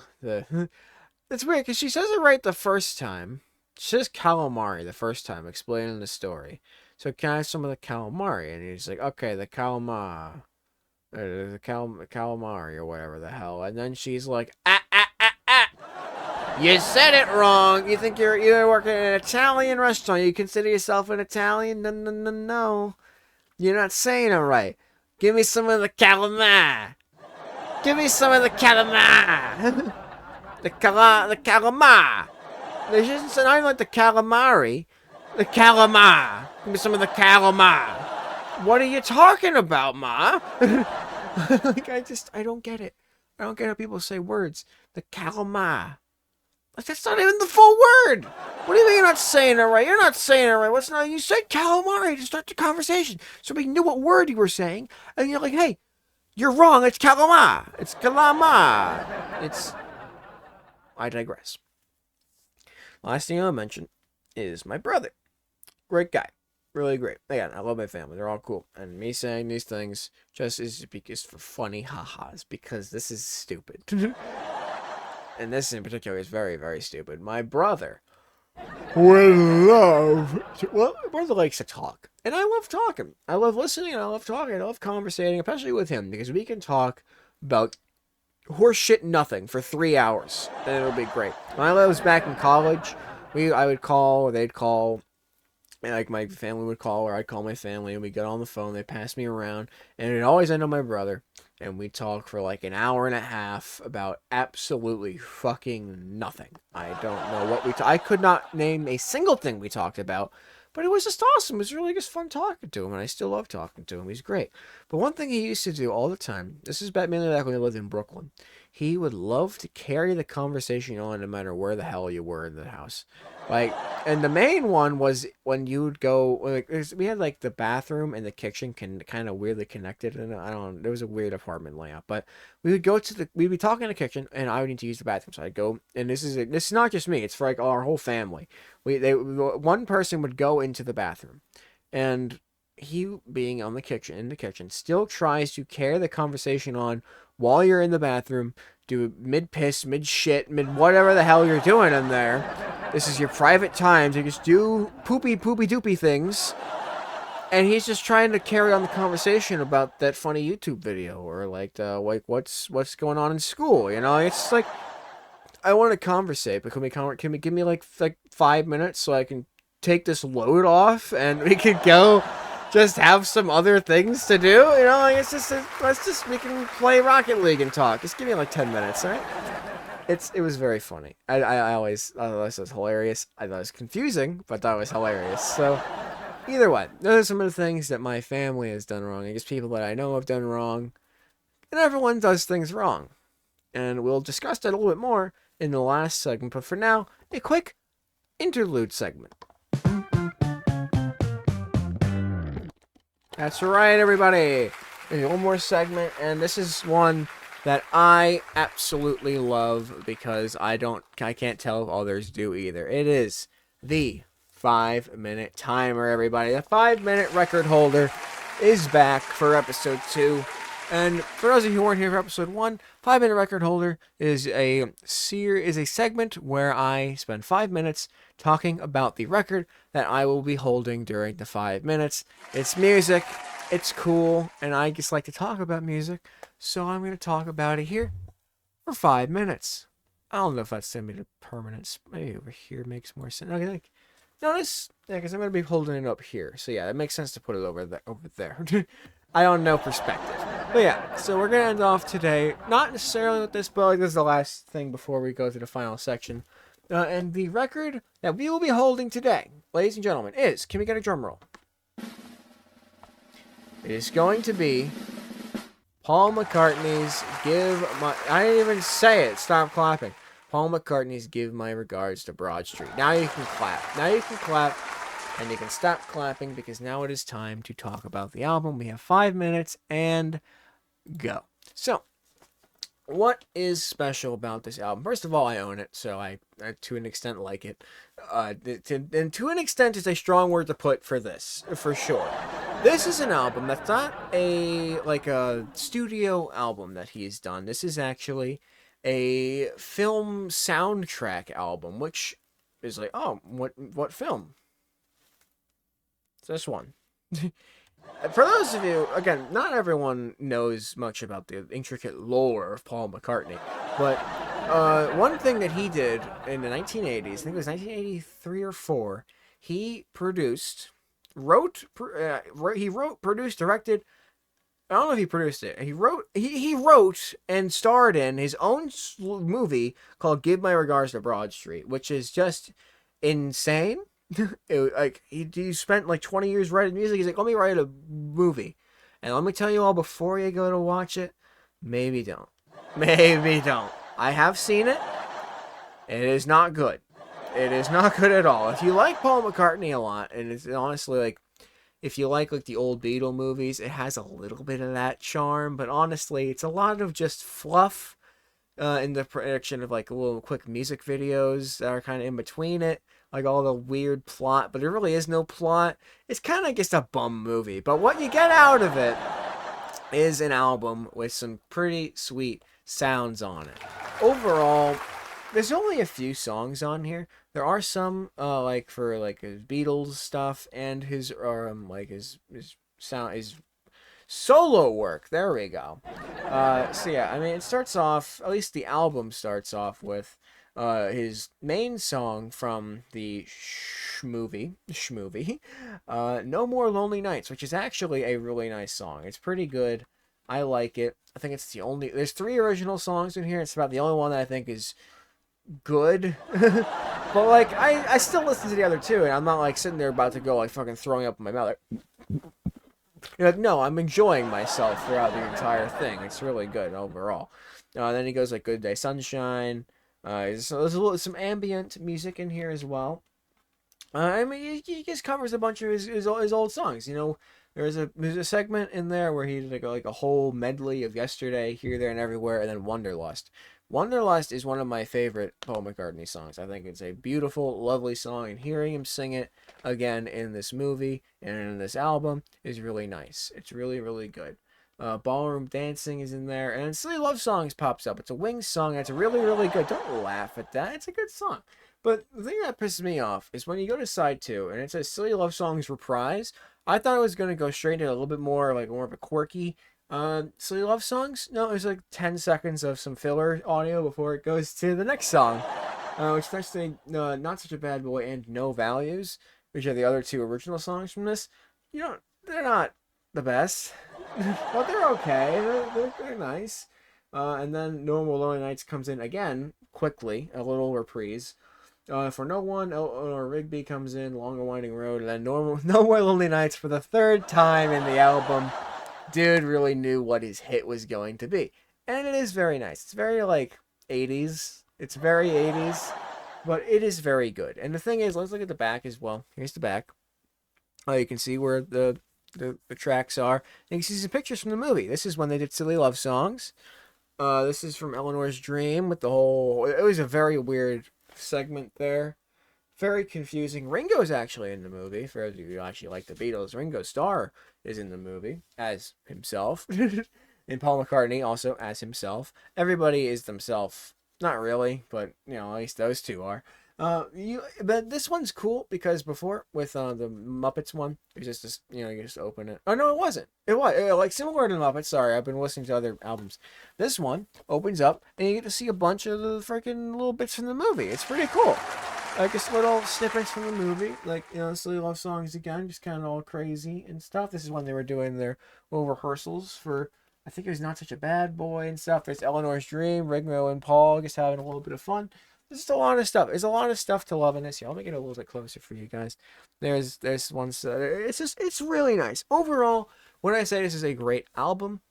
It's weird because she says it right the first time. She says calamari the first time, explaining the story. So can I have some of the calamari? And he's like, okay, the calamari or whatever the hell. And then she's like, you said it wrong. You think you're working in an Italian restaurant. You consider yourself an Italian? No. You're not saying it right. Give me some of the calamari. Give me some of the calamari. the calamari. They just said, I like the calamari. The calamari. Give me some of the calamari. What are you talking about, Ma? Like, I don't get it. I don't get how people say words. The calamari. Like, that's not even the full word. What do you mean you're not saying it right? You're not saying it right. You said calamari to start the conversation. So we knew what word you were saying. And you're like, hey, you're wrong. It's calamari. It's calamari. I digress. Last thing I'll mention is my brother. Great guy. Really great. Again, I love my family. They're all cool. And me saying these things just is for funny ha-has, because this is stupid. And this in particular is very, very stupid. My brother my brother likes to talk. And I love talking. I love listening, and I love talking. I love conversating, especially with him, because we can talk about horse shit nothing for 3 hours, and it'll be great. When I was back in college, I would call, or they'd call, and like my family would call, or I'd call my family, and we'd get on the phone, they'd pass me around, and it'd always end on my brother, and we'd talk for like an hour and a half about absolutely fucking nothing. I don't know what I could not name a single thing we talked about, but it was just awesome. It was really just fun talking to him, and I still love talking to him. He's great. But one thing he used to do all the time, this is mainly back when he lived in Brooklyn, he would love to carry the conversation on no matter where the hell you were in the house. Like, and the main one was when you would go, like, we had like the bathroom and the kitchen kind of weirdly connected, and I don't know, there was a weird apartment layout, but we'd be talking in the kitchen, and I would need to use the bathroom, so I'd go, and this is not just me, it's for like our whole family. One person would go into the bathroom, and he, being in the kitchen, still tries to carry the conversation on while you're in the bathroom, do mid-piss, mid-shit, mid-whatever the hell you're doing in there. This is your private time to just do poopy-doopy things. And he's just trying to carry on the conversation about that funny YouTube video, or like what's going on in school. You know, it's like I want to conversate, but can we give me like 5 minutes so I can take this load off and we could go just have some other things to do? You know, like we can play Rocket League and talk. Just give me like 10 minutes, all right? It was very funny. I thought this was hilarious. I thought it was confusing, but I thought it was hilarious. So. Either way, those are some of the things that my family has done wrong. I guess people that I know have done wrong. And everyone does things wrong. And we'll discuss that a little bit more in the last segment. But for now, a quick interlude segment. That's right, everybody. There's one more segment, and this is one that I absolutely love because I can't tell if others do either. It is the 5-minute timer, everybody. The 5-minute record holder is back for episode 2. And for those of you who weren't here for episode 1, 5-minute record holder is a segment where I spend 5 minutes talking about the record that I will be holding during the 5 minutes. It's music, it's cool, and I just like to talk about music, so I'm going to talk about it here for 5 minutes. I don't know if that's send me to permanence. Maybe over here makes more sense. Okay, notice, yeah, because I'm going to be holding it up here. So yeah, it makes sense to put it over there. I don't know perspective. But yeah, so we're going to end off today, not necessarily with this, but like this is the last thing before we go to the final section. And the record that we will be holding today, ladies and gentlemen, is, can we get a drum roll? It is going to be Paul McCartney's I didn't even say it, stop clapping. Paul McCartney's Give My Regards to Broad Street. Now you can clap. And you can stop clapping because now it is time to talk about the album. We have 5 minutes and go. So, what is special about this album? First of all, I own it, so I to an extent like it. And to an extent is a strong word to put for this, for sure. This is an album that's not a studio album that he's done. This is actually a film soundtrack album, which is like, oh, what film? It's this one. For those of you, again, not everyone knows much about the intricate lore of Paul McCartney, but one thing that he did in the 1980s, I think it was 1983 or 4, he produced, directed. I don't know if he produced it. He wrote and starred in his own movie called "Give My Regards to Broad Street," which is just insane. He spent like 20 years writing music. He's like, let me write a movie, and let me tell you all before you go to watch it, maybe don't. I have seen it. It is not good. It is not good at all. If you like Paul McCartney a lot, and it's honestly like, if you like the old Beatle movies, it has a little bit of that charm, but honestly, it's a lot of just fluff in the production of like little quick music videos that are kind of in between it, like all the weird plot, but there really is no plot. It's kind of just a bum movie, but what you get out of it is an album with some pretty sweet sounds on it. Overall, there's only a few songs on here. There are some for his Beatles stuff and his solo work. There we go. So yeah, I mean, it starts off, at least the album starts off with his main song from the Shmovie, No More Lonely Nights, which is actually a really nice song. It's pretty good. I like it. I think it's there's 3 original songs in here. It's about the only one that I think is good. But like, I still listen to the other 2, and I'm not sitting there about to go fucking throwing up in my mouth. No, I'm enjoying myself throughout the entire thing. It's really good overall. Then he goes Good Day Sunshine. There's some ambient music in here as well. I mean, he just covers a bunch of his old songs. There's a segment in there where he did a whole medley of Yesterday, Here, There, and Everywhere, and then Wanderlust. Wanderlust is one of my favorite Paul McCartney songs. I think it's a beautiful, lovely song, and hearing him sing it again in this movie and in this album is really nice. It's really, really good. Ballroom Dancing is in there, and Silly Love Songs pops up. It's a Wings song, and it's really, really good. Don't laugh at that. It's a good song. But the thing that pisses me off is when you go to side 2, and it says Silly Love Songs Reprise. I thought it was going to go straight into a little bit more, like more of a quirky Silly Love Songs. No, it was like 10 seconds of some filler audio before it goes to the next song, which starts saying Not Such a Bad Boy and No Values, which are the other 2 original songs from this. They're not the best, but they're okay. They're nice. And then Normal Lonely Nights comes in again quickly, a little reprise. For No One, Eleanor Rigby comes in, Long and Winding Road, and then No More Lonely Nights for the 3rd time in the album. Dude really knew what his hit was going to be, and it is very nice. It's very like 80s. It's very 80s, but it is very good. And the thing is, let's look at the back as well. Here's the back. You can see where the tracks are. And you can see some pictures from the movie. This is when they did Silly Love Songs. This is from Eleanor's Dream with the whole... It was a very weird segment there. Very confusing. Ringo's actually in the movie. For those of you who actually like the Beatles, Ringo Starr is in the movie as himself. And Paul McCartney also as himself. Everybody is themselves. Not really, but, at least those 2 are. But this one's cool because before with the Muppets one, it's just this, you just open it. Oh no, it wasn't. It was like similar to Muppets. Sorry, I've been listening to other albums. This one opens up and you get to see a bunch of the freaking little bits from the movie. It's pretty cool. Like just little snippets from the movie, like Silly Love Songs again, just kind of all crazy and stuff. This is when they were doing their little rehearsals for. I think it was Not Such a Bad Boy and stuff. There's Eleanor's Dream, Ringo and Paul just having a little bit of fun. There's just a lot of stuff. There's a lot of stuff to love in this. Here, I'll make it a little bit closer for you guys. There's one. It's really nice. Overall, when I say this is a great album,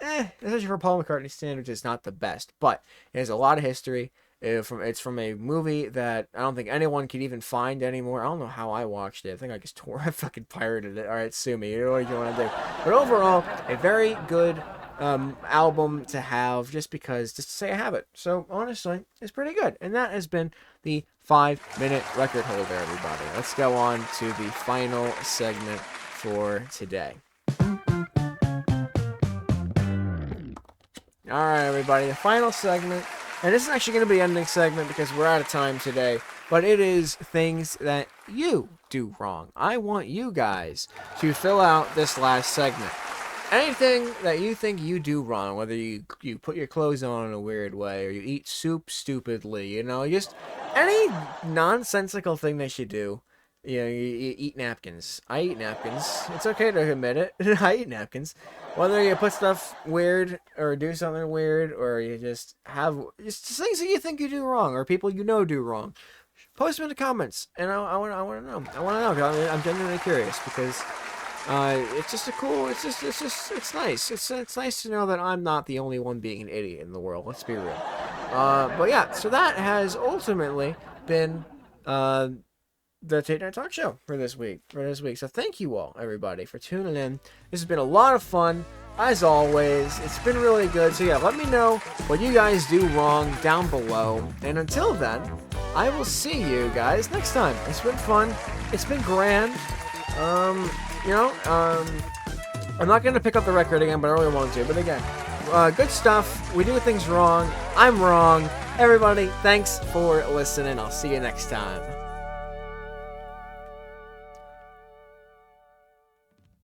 especially for Paul McCartney standards, it's not the best. But it has a lot of history. It's from a movie that I don't think anyone could even find anymore. I don't know how I watched it. I think I fucking pirated it. All right, sue me. What do you want to do? But overall, a very good album to have just to say I have it. So honestly, it's pretty good. And that has been the 5-minute record holder, everybody. Let's go on to the final segment for today. All right, everybody, the final segment. And this is actually going to be the ending segment because we're out of time today. But it is things that you do wrong. I want you guys to fill out this last segment. Anything that you think you do wrong, whether you put your clothes on in a weird way or you eat soup stupidly, just any nonsensical thing that you do. You eat napkins. I eat napkins. It's okay to admit it. I eat napkins. Whether you put stuff weird or do something weird or you just have just things that you think you do wrong or people do wrong, post them in the comments. And I want to know. I want to know. I'm genuinely curious because it's just it's nice. It's nice to know that I'm not the only one being an idiot in the world. Let's be real. But yeah, so that has ultimately been the Tate Night Talk Show for this week. So thank you all, everybody, for tuning in. This has been a lot of fun, as always. It's been really good. So yeah, let me know what you guys do wrong down below. And until then, I will see you guys next time. It's been fun. It's been grand. I'm not going to pick up the record again, but I really want to. But again, good stuff. We do things wrong. I'm wrong. Everybody, thanks for listening. I'll see you next time.